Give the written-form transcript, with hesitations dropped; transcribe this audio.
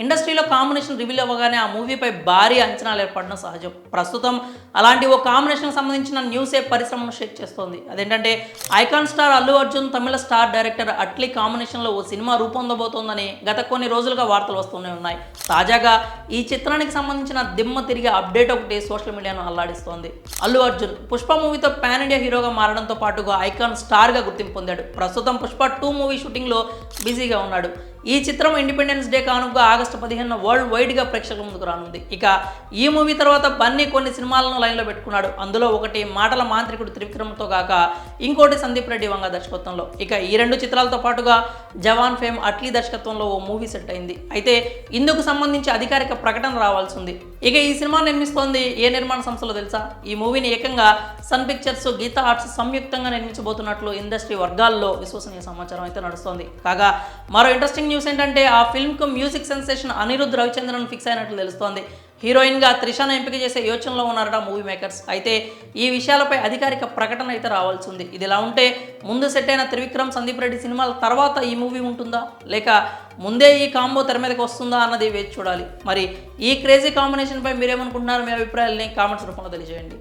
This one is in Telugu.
ఇండస్ట్రీలో కాంబినేషన్ రివీల్ అవ్వగానే ఆ మూవీపై భారీ అంచనాలు ఏర్పడడం సహజం. ప్రస్తుతం అలాంటి ఓ కాంబినేషన్కి సంబంధించిన న్యూసే పరిశ్రమను షేక్ చేస్తోంది. అదేంటంటే ఐకాన్ స్టార్ అల్లు అర్జున్, తమిళ స్టార్ డైరెక్టర్ అట్లీ కాంబినేషన్లో ఓ సినిమా రూపొందబోతోందని గత కొన్ని రోజులుగా వార్తలు వస్తూనే ఉన్నాయి. తాజాగా ఈ చిత్రానికి సంబంధించిన దిమ్మ తిరిగే అప్డేట్ ఒకటి సోషల్ మీడియాను అల్లాడిస్తోంది. అల్లు అర్జున్ పుష్ప మూవీతో పాన్ ఇండియా హీరోగా మారడంతో పాటుగా ఐకాన్ స్టార్గా గుర్తింపు పొందాడు. ప్రస్తుతం పుష్ప 2 మూవీ షూటింగ్లో బిజీగా ఉన్నాడు. ఈ చిత్రం ఇండిపెండెన్స్ డే కానుక ఆగస్టు 15 వరల్డ్ వైడ్గా ప్రేక్షకుల ముందుకు రానుంది. ఇక ఈ మూవీ తర్వాత బన్నీ కొన్ని సినిమాలను లైన్లో పెట్టుకున్నాడు. అందులో ఒకటి మాటల మాంత్రికుడు త్రివిక్రమ్తో కాక ఇంకోటి సందీప్ రెడ్డి వంగ దర్శకత్వంలో. ఇక ఈ 2 చిత్రాలతో పాటుగా జవాన్ ఫేమ్ అట్లీ దర్శకత్వంలో ఓ మూవీ సెట్ అయింది. అయితే ఇందుకు సంబంధించి అధికారిక ప్రకటన రావాల్సి ఉంది. ఇక ఈ సినిమా నిర్మిస్తోంది ఏ నిర్మాణ సంస్థలో తెలుసా? ఈ మూవీని ఏకంగా సన్ పిక్చర్స్, గీతా ఆర్ట్స్ సంయుక్తంగా నిర్మించబోతున్నట్లు ఇండస్ట్రీ వర్గాల్లో విశ్వసనీయ సమాచారం అయితే నడుస్తోంది. కాగా మరో ఇంట్రెస్టింగ్ న్యూస్ ఏంటంటే ఆ ఫిల్మ్కు music sensation Anirudh Ravichander fix అయినట్లు తెలుస్తోంది. హీరోయిన్గా త్రిషాను ఎంపిక చేసే యోచనలో ఉన్నారట మూవీ మేకర్స్. అయితే ఈ విషయాలపై అధికారిక ప్రకటన అయితే రావాల్సి ఉంది. ఇదిలా ఉంటే ముందు సెట్ అయిన త్రివిక్రమ్, సందీప్ రెడ్డి సినిమాల తర్వాత ఈ మూవీ ఉంటుందా, లేక ముందే ఈ కాంబో తెర మీదకి వస్తుందా అన్నది వేచి చూడాలి. మరి ఈ క్రేజీ కాంబినేషన్పై మీరేమనుకుంటున్నారు? మీ అభిప్రాయాలని కామెంట్స్ రూపంలో తెలియజేయండి.